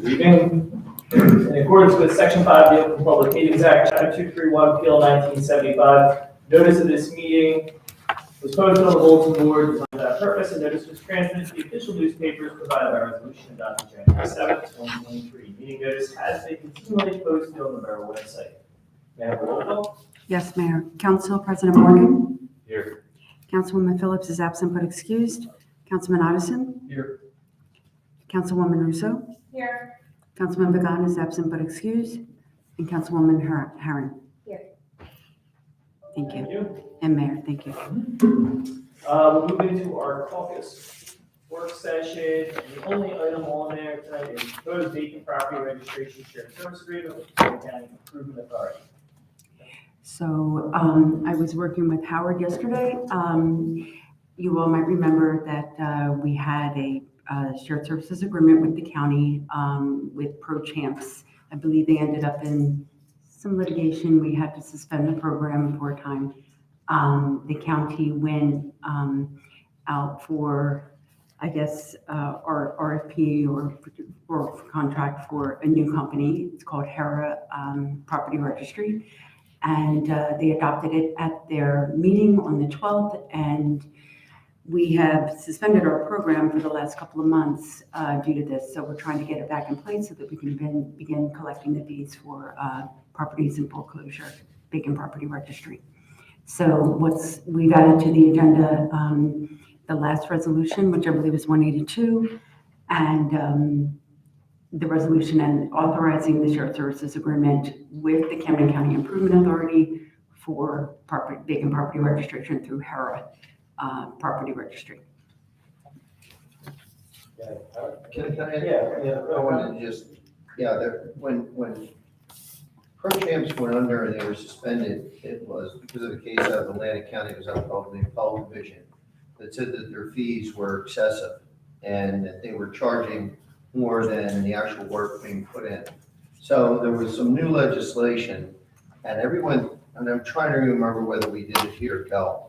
Good evening. In accordance with Section 5 of the Open Public Meetings Act, Chapter 231, Appeal 1975, notice of this meeting was posted on the bulletin board designed for that purpose, and notice was transmitted to the official newspapers provided by resolution adopted January 7, 2023. Meeting notice has been continually posted on the Borough website. May I have a roll call? Yes, Mayor. Council President Morgan? Here. Councilwoman Phillips is absent but excused. Councilman Addison? Here. Councilwoman Russo? Here. Councilman Began is absent but excused. And Councilwoman Herron? Here. Thank you. Thank you. And Mayor, thank you. We'll move into our caucus work session. And the only item on there tonight is proposed vacant property registration shared service agreement with the County Improvement Authority. So I was working with Howard yesterday. You all might remember that we had a shared services agreement with the county with Pro Champs. I believe they ended up in some litigation. We had to suspend the program for a time. The county went out for, I guess, our RFP or contract for a new company. It's called Hera Property Registry. And they adopted it at their meeting on the 12th. And we have suspended our program for the last couple of months due to this. So we're trying to get it back in place so that we can begin collecting the fees for properties in foreclosure, vacant property registry. So we've added to the agenda the last resolution, which I believe is 182, and the resolution and authorizing the shared services agreement with the Camden County Improvement Authority for vacant property registration through Hera Property Registry. Can I? Yeah. I wanted to just, when Pro Champs went under and they were suspended, it was because of a case out of Atlantic County, it was out of the Appellate Division, that said that their fees were excessive and that they were charging more than the actual work being put in. So there was some new legislation and everyone, and I'm trying to remember whether we did it here, Cal.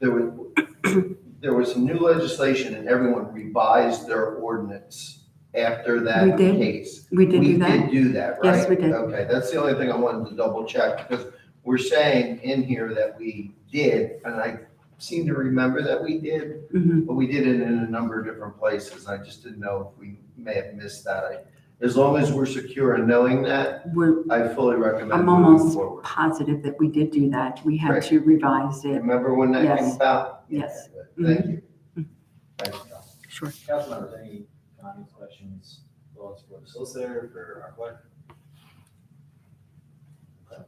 There was some new legislation and everyone revised their ordinance after that We did. case. We did do that? We did do that, right? Yes, we did. Okay, that's the only thing I wanted to double check because we're saying in here that we did, and I seem to remember that we did, Mhm. but we did it in a number of different places. I just didn't know if we may have missed that. As long as we're secure in knowing that, I fully recommend I'm moving almost forward. positive that we did do that. We had Right. to revise it. Remember when that Yes. came about? Yes. Thank you. Mhm. Thanks, Cal. Sure. Council members, any comments, questions, thoughts for the solicitor, for our clerk? Okay.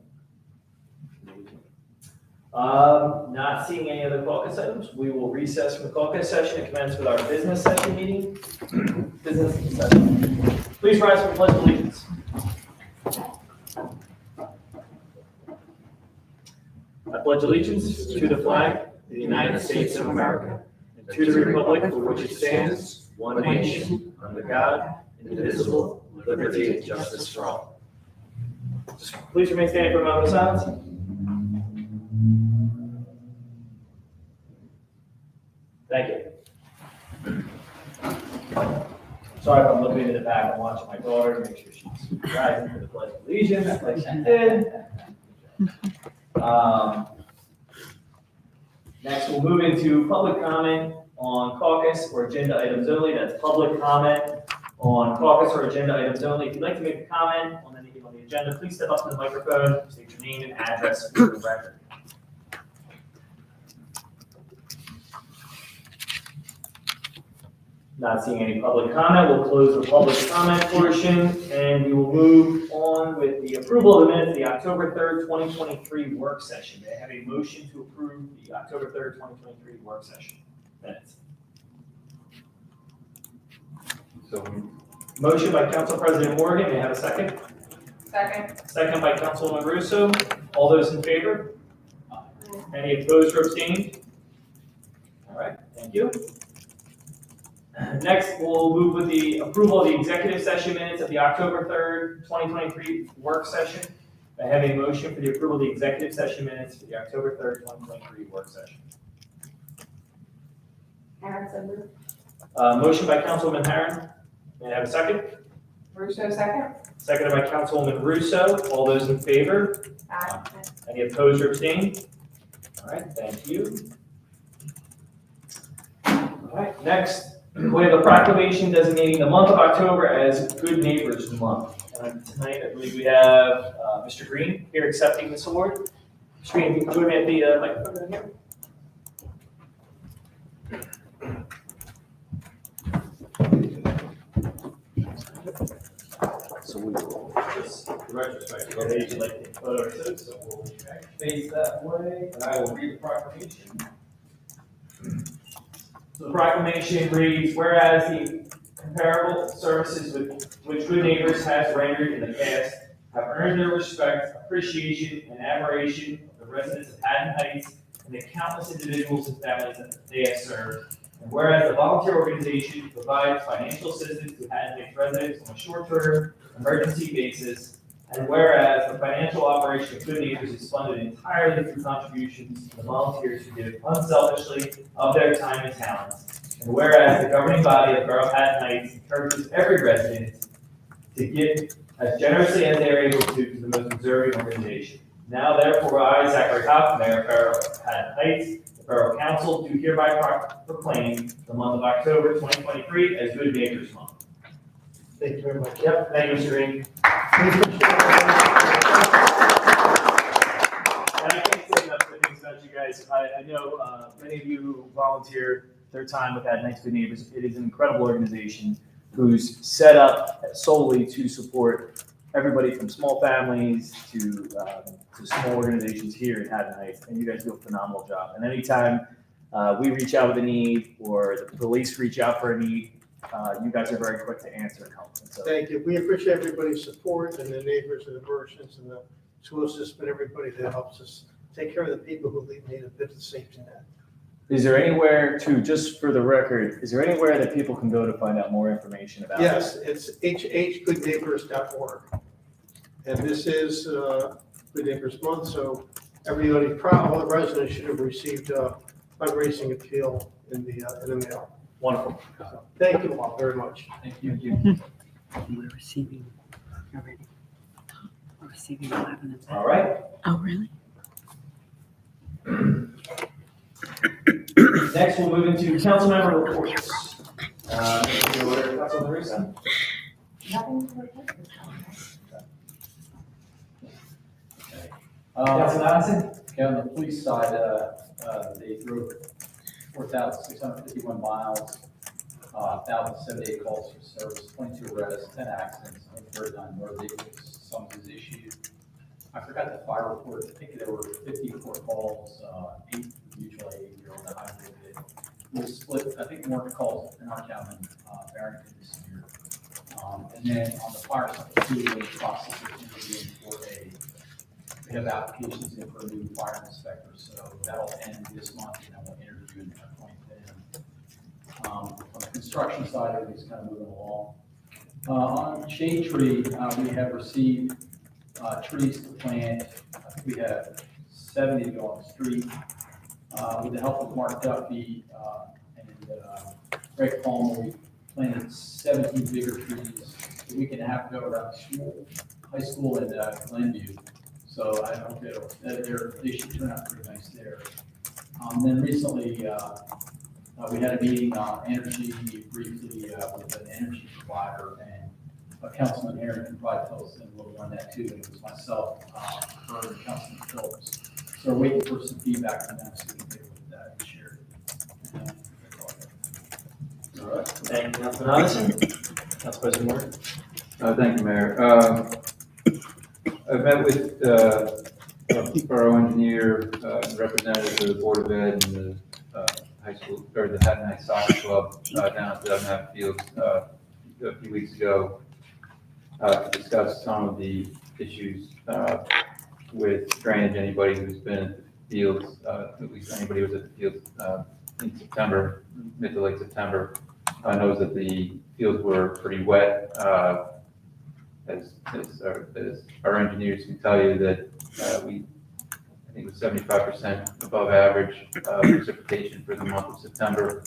Not seeing any other caucus items, we will recess from the caucus session and commence with our business session meeting. Business session. Please rise for the pledge of allegiance. I pledge allegiance to the flag of the United States of America and to the republic for which it stands, one nation, under God, indivisible, with liberty and justice for all. Just please remain standing for a moment of silence. Thank you. Sorry if I'm looking into the back, I'm watching my daughter, make sure she's rising for the pledge of allegiance, like she did. Next, we'll move into public comment on caucus or agenda items only. That's public comment on caucus or agenda items only. If you'd like to make a comment on anything on the agenda, please step up to the microphone, state your name and address for the record. Not seeing any public comment, we'll close the public comment portion, and we will move on with the approval of the minutes of the October 3rd, 2023 work session. May I have a motion to approve the October 3rd, 2023 work session minutes? So Motion by Council President Morgan, may I have a second? Second. Second by Councilwoman Russo. All those in favor? Any opposed or abstained? All right, thank you. Next, we'll move with the approval of the executive session minutes of the October 3rd, 2023 work session. I have a motion for the approval of the executive session minutes for the October 3rd, 2023 work session. Aaron, so moved. Motion by Councilwoman Herron. May I have a second? Russo, second. Seconded by Councilwoman Russo. All those in favor? Aye. Any opposed or abstained? All right, thank you. All right, next, we have a proclamation designating the month of October as Good Neighbors Month. And tonight, I believe we have Mr. Green here accepting this award. Mr. Green, can you join me at the microphone right here? So we will just retrospective. Okay, you'd like to photo it, so we'll face that way, and I will read the proclamation. So the proclamation reads, whereas the comparable services which Good Neighbors has rendered in the past have earned their respect, appreciation, and admiration of the residents of Haddon Heights and the countless individuals and families that they have served. And whereas the volunteer organization provides financial assistance to Haddon Heights residents on a short-term emergency basis, and whereas the financial operation of Good Neighbors is funded entirely through contributions to the volunteers who give unselfishly of their time and talents, and whereas the governing body of Borough of Haddon Heights encourages every resident to give as generously as they are able to the most deserving organization. Now therefore, I, Zachary Huff, Mayor of Borough of Haddon Heights, the Borough Council, do hereby proclaim the month of October 2023 as Good Neighbors Month. Thank you very much. Yep, thank you, Mr. Green. And I can't say enough good things about you guys. I know many of you who volunteer their time with Haddon Heights Good Neighbors. It is an incredible organization who's set up solely to support everybody from small families to small organizations here in Haddon Heights, and you guys do a phenomenal job. And anytime we reach out with a need or the police reach out for a need, you guys are very quick to answer and help. And so, Thank you. We appreciate everybody's support and the neighbors and the merchants and the school system and everybody that helps us take care of the people who need a bit of safety net. is there anywhere to, just for the record, is there anywhere that people can go to find out more information about Yes, it's hhgoodneighbors.org. And this is Good Neighbors Month, so everybody, all the residents should have received a fundraising appeal in the mail. Wonderful. So, thank you all very much. Thank you. We're receiving already. We're receiving 11 of them. All right. Oh, really? Next, we'll move into council member reports. Councilman Russo. Nothing to report. Councilman Addison. Okay, on the police side, they drove 4,651 miles, 1,078 calls for service, 22 arrests, 10 accidents, 39 motor vehicles, summonses issued. I forgot the fire report. I think there were 54 calls, 8 mutual aid here on the highway. We'll split, I think, more calls in our town than Barrington this year. And then on the fire side, too, we're in the process of interviewing for we have applications in for a new fire inspector, so that'll end this month, and then we'll interview and appoint them. On the construction side, everything's kind of moving along. On Shade Tree, we have received trees to plant. I think we have 70 to go on the street. With the help of Mark Duffy and Greg Palmer, we planted 17 bigger trees a week and a half ago around the school, high school in Glenview. So I hope they should turn out pretty nice there. Then recently, we had a meeting on energy briefly with an energy provider, and Councilman Aaron can probably tell us a little on that too. It was myself, her, and Councilman Phillips. So we're waiting for some feedback from them so we can take a look at that and share it. All right. Thank you, Councilman Addison. Council President Moore. Thank you, Mayor. I've met with borough engineer, representatives of the Board of Ed and the high school, or the Haddon Heights Soccer Club down at the Dunham Fields a few weeks ago to discuss some of the issues with drainage. Anybody who's been at the fields, at least anybody who was at the fields in September, mid to late September, knows that the fields were pretty wet. As our engineers can tell you that I think it was 75% above average precipitation for the month of September.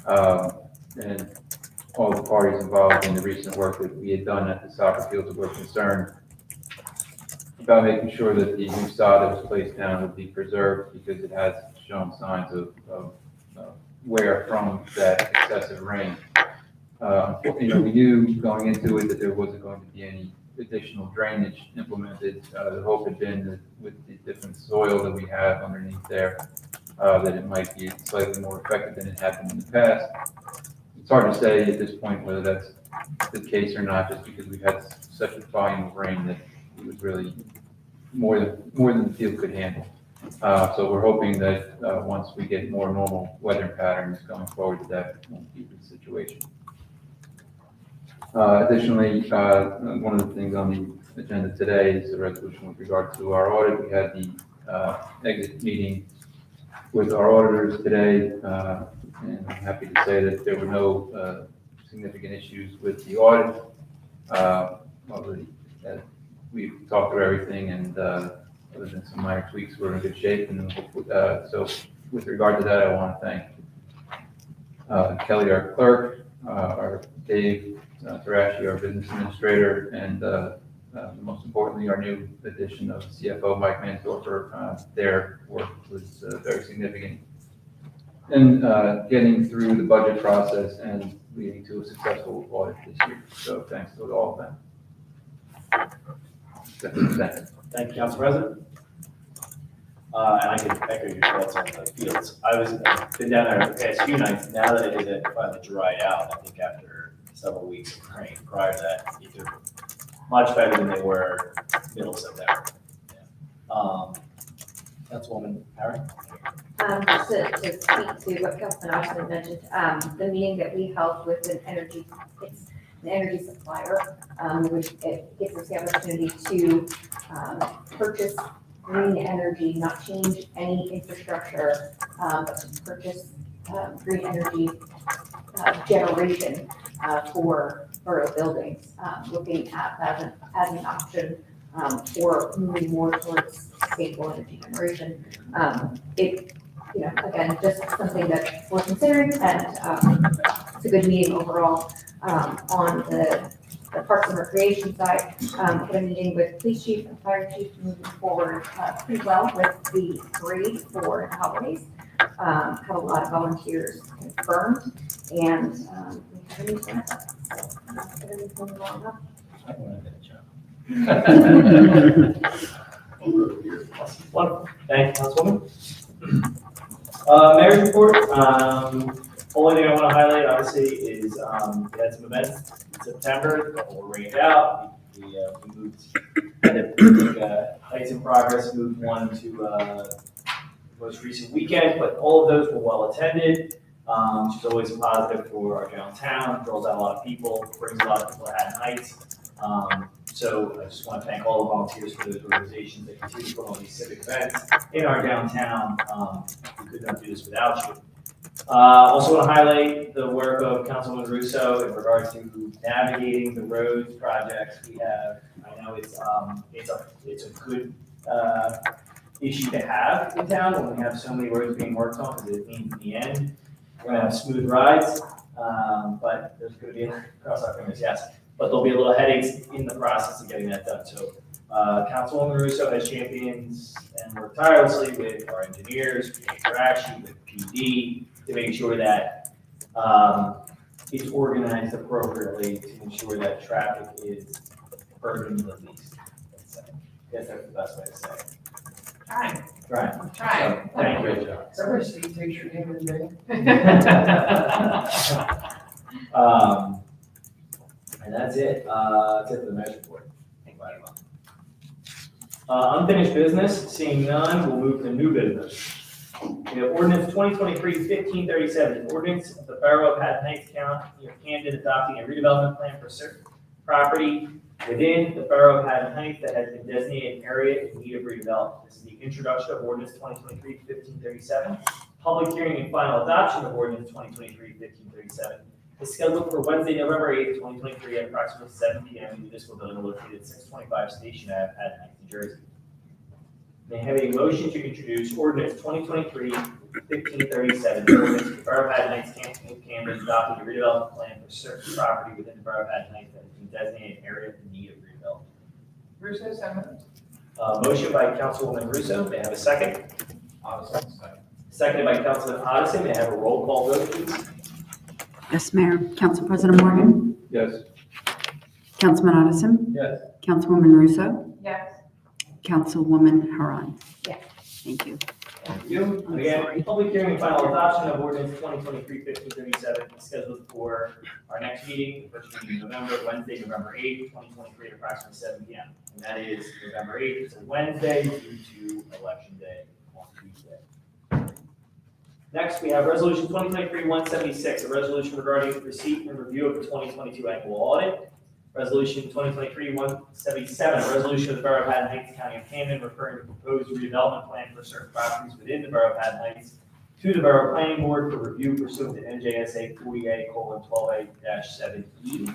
And all the parties involved in the recent work that we had done at the soccer fields were concerned about making sure that the new sod that was placed down would be preserved because it has shown signs of wear from that excessive rain. We knew going into it that there wasn't going to be any additional drainage implemented. The hope had been that with the different soil that we have underneath there, that it might be slightly more effective than it had been in the past. It's hard to say at this point whether that's the case or not, just because we've had such a volume of rain that it was really more than the field could handle. So we're hoping that once we get more normal weather patterns going forward, that won't be the situation. Additionally, one of the things on the agenda today is the resolution with regard to our audit. We had the exit meeting with our auditors today, and I'm happy to say that there were no significant issues with the audit. We've talked through everything, and other than some minor tweaks, we're in good shape. And so with regard to that, I want to thank Kelly, our clerk, our Dave Tarashi, our business administrator, and most importantly, our new addition of CFO Mike Mansdorfer. Their work was very significant in getting through the budget process and leading to a successful audit this year. So thanks to all of them. Thank you, Council President. And I can echo your thoughts on the fields. I've been down there the past few nights. Now that it had finally dried out, I think after several weeks of rain, prior to that, they're much better than they were middle of September. Yeah. Councilwoman Harry? Just to speak to what Councilman Austin mentioned, the meeting that we held with an energy supplier, which it gives us the opportunity to purchase green energy, not change any infrastructure, but to purchase green energy generation for borough buildings, looking at that as an option for moving more towards sustainable energy generation. Again, just something that we're considering, and it's a good meeting overall. On the Parks and Recreation side, had a meeting with police chief and fire chief moving forward pretty well with the parade for the holidays. Had a lot of volunteers confirmed, and we have a new Santa. So everything's going along well. I want to get a job. Wonderful. Thank you, Councilwoman. Mayor's report. Only thing I want to highlight, obviously, is we had some events in September. A couple were rained out. We moved, Heights in Progress moved one to the most recent weekend, but all of those were well attended, which is always a positive for our downtown. Draws out a lot of people, brings a lot of people to Haddon Heights. So I just want to thank all the volunteers for those organizations that continue to put on these civic events in our downtown. We could not do this without you. Also want to highlight the work of Councilman Russo in regards to navigating the roads projects we have. I know it's a good issue to have in town when we have so many roads being worked on, because it means in the end we're going to have smooth rides, but there's going to be cross our fingers, yes. But there'll be a little headaches in the process of getting that done. So Councilwoman Russo has champions and worked tirelessly with our engineers, with Tarashi, with PD, to make sure that it's organized appropriately to ensure that traffic is burdened the least. So, I guess that's the best way to say it. Trying. Right. Trying. Thank you. Great job. First, you take your name in the And that's it. That's it for the mayor's report. Thank you very much. Unfinished business, seeing none, we'll move to new business. We have ordinance 2023-1537, ordinance of the Borough of Haddon Heights, County of Camden, adopting a redevelopment plan for certain property within the Borough of Haddon Heights that has been designated an area in need of redevelopment. This is the introduction of ordinance 2023-1537. Public hearing and final adoption of ordinance 2023-1537 is scheduled for Wednesday, November 8th, 2023 at approximately 7 p.m. in the municipal building located at 625 Station Ave, Haddon Heights, New Jersey. May I have a motion to introduce ordinance 2023-1537, ordinance of the Borough of Haddon Heights, Camden, is adopting a redevelopment plan for certain property within the borough of Haddon Heights that has been designated area in need of redevelopment. Russo, so moved. Motion by Councilwoman Russo, may I have a second? Addison, second. Seconded by Councilman Odison, may I have a roll call vote, please? Yes, Mayor. Council President Morgan? Yes. Councilman Odison? Yes. Councilwoman Russo? Yes. Councilwoman Haran? Yes. Thank you. Thank you. I'm Again, sorry. public hearing and final adoption of ordinance 2023-1537 is scheduled for our next meeting, the first meeting in November, Wednesday, November 8th, 2023, at approximately 7 p.m. And that is November 8th, it's a Wednesday due to Election Day on Tuesday. Next, we have Resolution 2023-176, a resolution regarding receipt and review of the 2022 annual audit. Resolution 2023-177, a resolution of the Borough of Haddon Heights, County of Camden, referring to proposed redevelopment plan for certain properties within the Borough of Haddon Heights to the Borough Planning Board for review pursuant to NJSA 40A:12A-7E.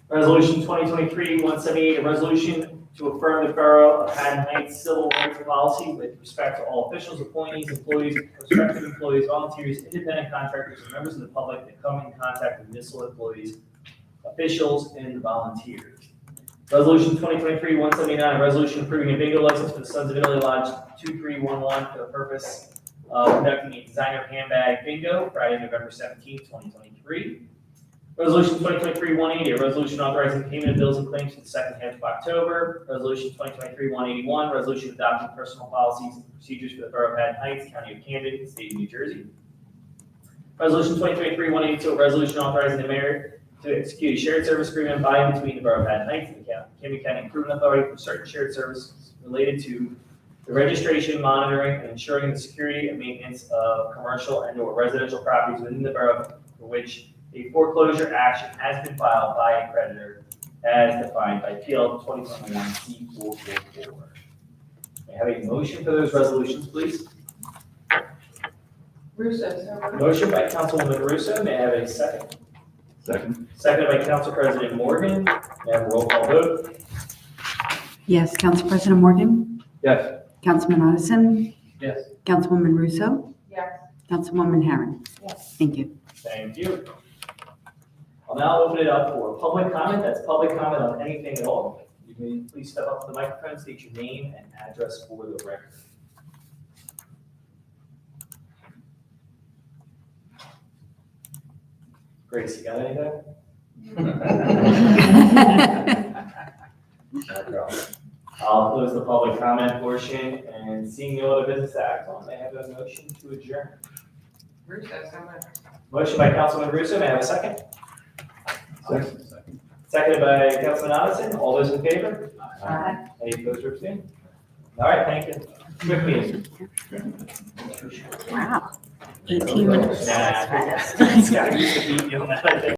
Resolution 2023-178, a resolution to affirm the Borough of Haddon Heights civil rights policy with respect to all officials, appointees, employees, prospective employees, volunteers, independent contractors, and members of the public that come in contact with municipal employees, officials, and volunteers. Resolution 2023-179, a resolution approving a bingo license for the Sons of Italy Lodge 2311 for the purpose of conducting a designer handbag bingo Friday, November 17th, 2023. Resolution 2023-180, a resolution authorizing payment of bills and claims for the second half of October. Resolution 2023-181, resolution adopting personal policies and procedures for the Borough of Haddon Heights, County of Camden, State of New Jersey. Resolution 2023-182, a resolution authorizing the mayor to execute a shared service agreement by and between the Borough of Haddon Heights and the Camden County Improvement Authority for certain shared services related to the registration, monitoring, and ensuring the security and maintenance of commercial and/or residential properties within the borough for which a foreclosure action has been filed by a creditor as defined by PL 2021 C444. May I have a motion for those resolutions, please? Russo, so moved. Motion by Councilwoman Russo, may I have a second? Second. Seconded by Council President Morgan, may I have a roll call vote? Yes, Council President Morgan? Yes. Councilman Odison? Yes. Councilwoman Russo? Yes. Councilwoman Haran? Yes. Thank you. Thank you. I'll now open it up for public comment. That's public comment on anything at all. You may please step up to the microphone, state your name and address for the record. Grace, you got anything? No problem. I'll close the public comment portion and seeing no other business to act on, may I have a motion to adjourn? Russo, so moved. Motion by Councilman Russo, may I have a second? Second. Seconded by Councilman Odison, all those in favor? Aye. Any opposed or abstaining? All right, thank you. Quick meeting. Wow. 18 minutes. Nah, Scott used to beat you on that, I think.